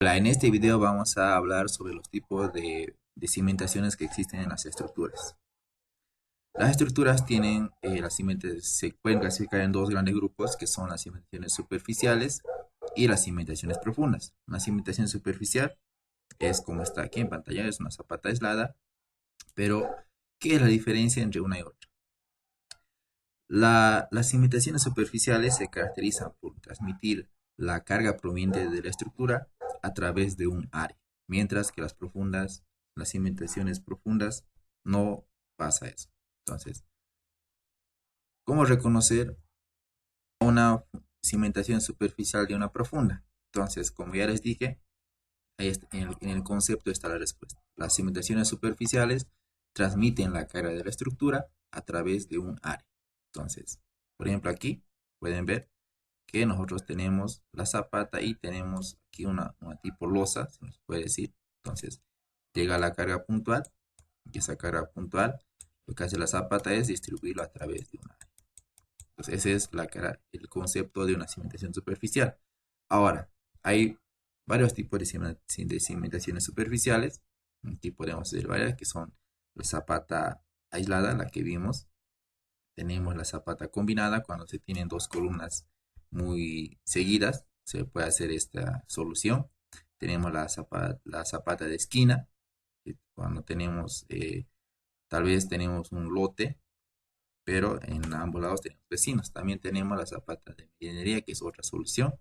En este video vamos a hablar sobre los tipos de cimentaciones que existen en las estructuras. Las estructuras tienen, se pueden clasificar en dos grandes grupos, que son las cimentaciones superficiales y las cimentaciones profundas. Una cimentación superficial es como está aquí en pantalla, es una zapata aislada, pero ¿qué es la diferencia entre una y otra? Las cimentaciones superficiales se caracterizan por transmitir la carga proveniente de la estructura a través de un área, mientras que las cimentaciones profundas, no pasa eso. Entonces, ¿cómo reconocer una cimentación superficial de una profunda? Entonces, como ya les dije, en el concepto está la respuesta. Las cimentaciones superficiales transmiten la carga de la estructura a través de un área. Entonces, por ejemplo, aquí pueden ver que nosotros tenemos la zapata y tenemos aquí una tipo losa, se nos puede decir. Entonces, llega la carga puntual y esa carga puntual, lo que hace la zapata es distribuirlo a través de un área. Entonces, ese es el concepto de una cimentación superficial. Ahora, hay varios tipos de cimentaciones superficiales. Aquí podemos ver varias que son la zapata aislada, la que vimos. Tenemos la zapata combinada, cuando se tienen dos columnas muy seguidas, se puede hacer esta solución. Tenemos la zapata de esquina, cuando tal vez tenemos un lote, pero en ambos lados tenemos vecinos. También tenemos la zapata de medianería, que es otra solución,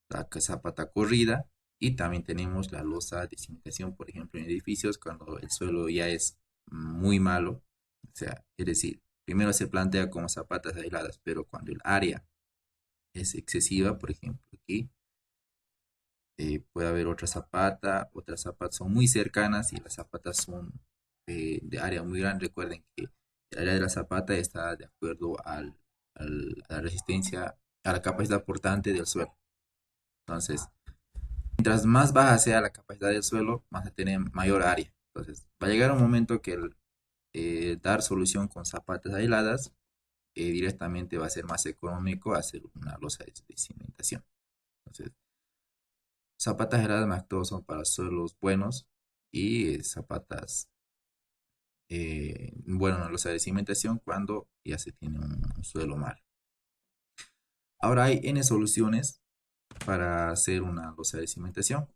la zapata corrida, y también tenemos la losa de cimentación, por ejemplo, en edificios, cuando el suelo ya es muy malo, o sea, es decir, primero se plantea como zapatas aisladas, pero cuando el área es excesiva, por ejemplo, aquí puede haber otras zapatas son muy cercanas y las zapatas son de área muy grande. Recuerden que el área de la zapata está de acuerdo a la resistencia, a la capacidad portante del suelo. Entonces, mientras más baja sea la capacidad del suelo, vas a tener mayor área. Entonces, va a llegar un momento que dar solución con zapatas aisladas directamente va a ser más económico hacer una losa de cimentación. Entonces, zapatas aisladas más que todo son para suelos buenos y bueno, una losa de cimentación cuando ya se tiene un suelo malo. Ahora hay N soluciones para hacer una losa de cimentación.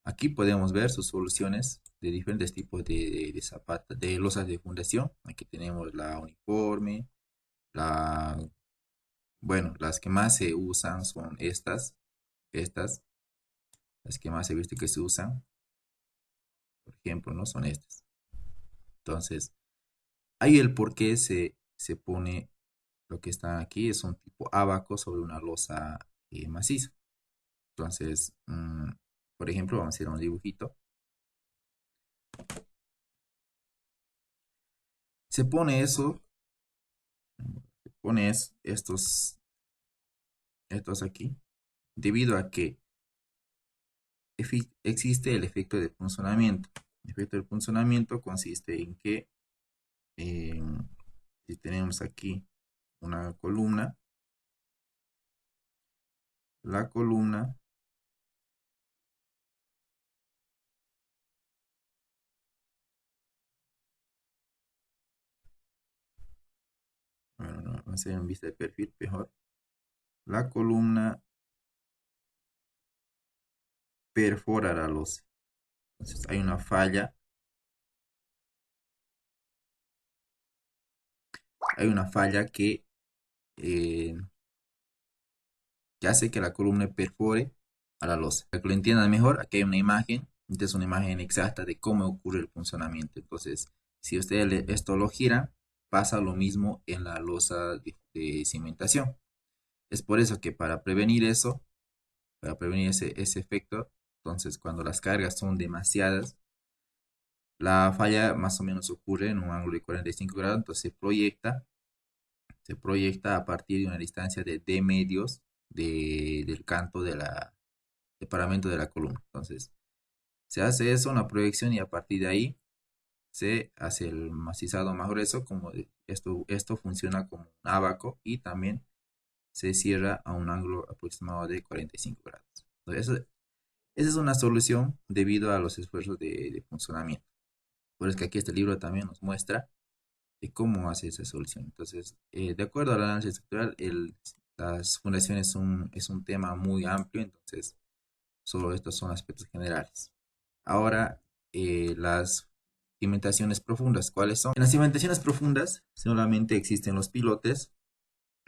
Aquí podemos ver sus soluciones de diferentes tipos de zapatas, de losas de fundación. Aquí tenemos la uniforme, la, bueno, las que más se usan son estas, las que más he visto que se usan, por ejemplo, ¿no? Son estas. Entonces, ahí el por qué se pone lo que está aquí, es un tipo abaco sobre una losa maciza. Entonces, por ejemplo, vamos a hacer un dibujito. Se pone eso, pones estos aquí, debido a que existe el efecto de punzonamiento. El efecto de punzonamiento consiste en que eh, si tenemos aquí una columna, la columna bueno, no, vamos a hacer en vista de perfil mejor. La columna perfora la losa. Entonces hay una falla eh, que hace que la columna perfore a la losa. Para que lo entiendan mejor, aquí hay una imagen. Esta es una imagen exacta de cómo ocurre el funcionamiento. Entonces, si ustedes esto lo giran, pasa lo mismo en la losa de cimentación. Es por eso que para prevenir eso, para prevenir ese efecto, entonces cuando las cargas son demasiadas, la falla más o menos ocurre en un ángulo de 45 grados, entonces se proyecta a partir de una distancia de D medios del canto de paramento de la columna. Entonces, se hace eso, una proyección, y a partir de ahí se hace el macizado más grueso, esto funciona como un abaco, y también se cierra a un ángulo aproximado de 45 grados. Entonces, Esa es una solución debido a los esfuerzos de funcionamiento. Por eso que aquí este libro también nos muestra de cómo hace esa solución. Entonces, de acuerdo al análisis estructural, las fundaciones es un tema muy amplio, entonces solo estos son aspectos generales. Ahora, las cimentaciones profundas, ¿cuáles son? En las cimentaciones profundas solamente existen los pilotes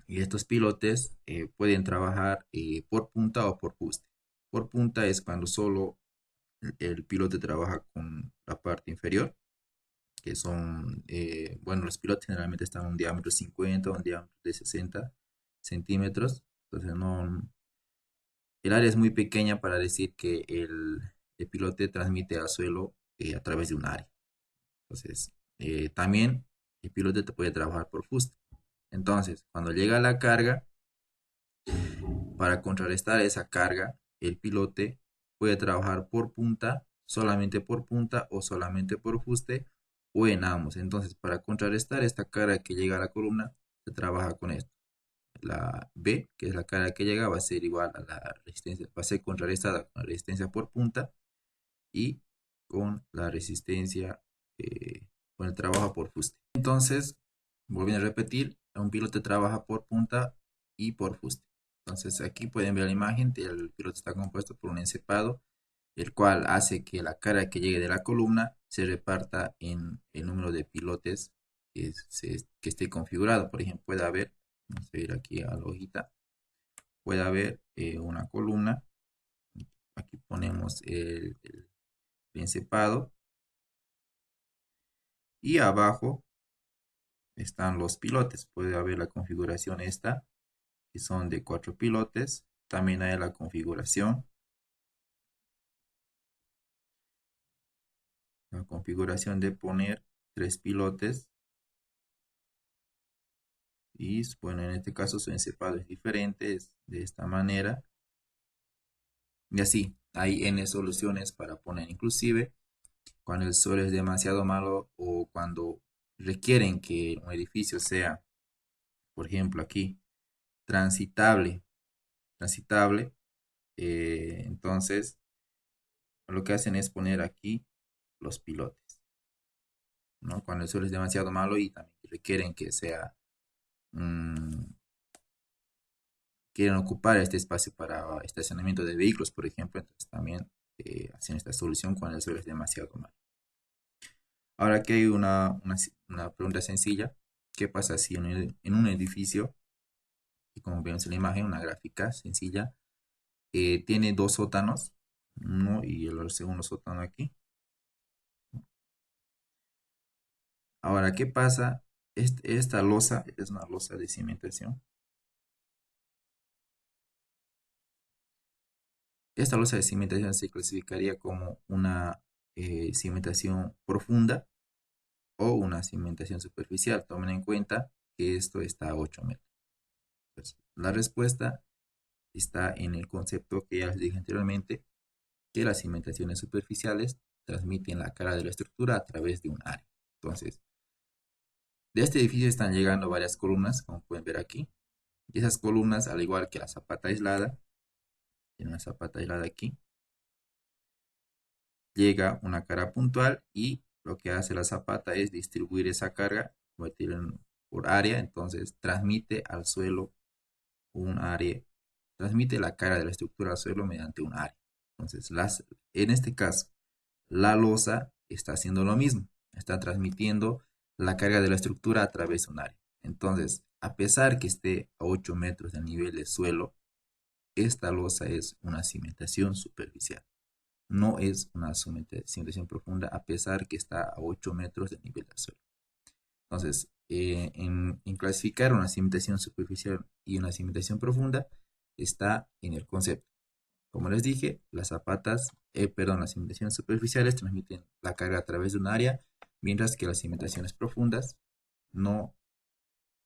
y estos pilotes pueden trabajar por punta o por fuste. Por punta es cuando solo el pilote trabaja con la parte inferior, que son, bueno, los pilotes generalmente están a un diámetro 50 o un diámetro de 60 centímetros. Entonces, no, el área es muy pequeña para decir que el pilote transmite al suelo a través de un área. Entonces, también el pilote te puede trabajar por fuste. Entonces, cuando llega la carga, para contrarrestar esa carga, el pilote puede trabajar por punta, solamente por punta o solamente por fuste o en ambos. Entonces, para contrarrestar esta carga que llega a la columna, se trabaja con esto. La B, que es la carga que llega, va a ser igual a la resistencia, va a ser contrarrestada con la resistencia por punta y con la resistencia, con el trabajo por fuste. Entonces, volviendo a repetir, un pilote trabaja por punta y por fuste. Entonces, aquí pueden ver la imagen, el pilote está compuesto por un encepado, el cual hace que la carga que llegue de la columna se reparta en el número de pilotes que esté configurado. Por ejemplo, puede haber, vamos a ir aquí a la hojita, puede haber una columna, aquí ponemos el encepado y abajo están los pilotes. Puede haber la configuración esta, que son de 4 pilotes. También hay la configuración de poner 3 pilotes. Y bueno, en este caso su encepado es diferente, es de esta manera. Y así, hay N soluciones para poner. Inclusive, cuando el suelo es demasiado malo o cuando requieren que un edificio sea, por ejemplo, aquí, transitable, transitable, entonces lo que hacen es poner aquí los pilotes, ¿no? Cuando el suelo es demasiado malo y también requieren que sea, mm, quieren ocupar este espacio para estacionamiento de vehículos, por ejemplo, entonces también hacen esta solución cuando el suelo es demasiado malo. Ahora aquí hay una pregunta sencilla. ¿Qué pasa si en un edificio, y como vemos en la imagen, una gráfica sencilla, tiene dos sótanos, uno y el segundo sótano aquí? Ahora, ¿qué pasa? Esta losa es una losa de cimentación. Esta losa de cimentación se clasificaría como una cimentación profunda o una cimentación superficial. Tomen en cuenta que esto está a 8 metros. Entonces, la respuesta está en el concepto que ya les dije anteriormente, que las cimentaciones superficiales transmiten la cara de la estructura a través de un área. Entonces, de este edificio están llegando varias columnas, como pueden ver aquí. Y esas columnas, al igual que la zapata aislada, tiene una zapata aislada aquí, llega una cara puntual y lo que hace la zapata es distribuir esa carga por área, entonces transmite al suelo un área, transmite la carga de la estructura al suelo mediante un área. Entonces, en este caso, la losa está haciendo lo mismo, está transmitiendo la carga de la estructura a través de un área. Entonces, a pesar que esté a 8 metros del nivel del suelo, esta losa es una cimentación superficial. No es una cimentación profunda a pesar que está a 8 metros del nivel del suelo. Entonces, en clasificar una cimentación superficial y una cimentación profunda está en el concepto. Como les dije, las cimentaciones superficiales transmiten la carga a través de un área, mientras que las cimentaciones profundas no,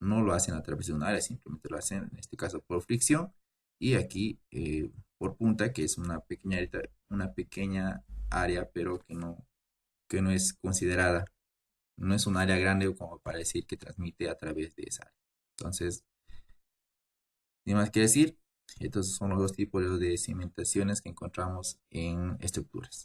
no lo hacen a través de un área, simplemente lo hacen en este caso por fricción y aquí por punta, que es una pequeña área, pero que no es considerada, no es un área grande como para decir que transmite a través de esa área. Entonces, sin más que decir, Estos son los dos tipos de cimentaciones que encontramos en estructuras.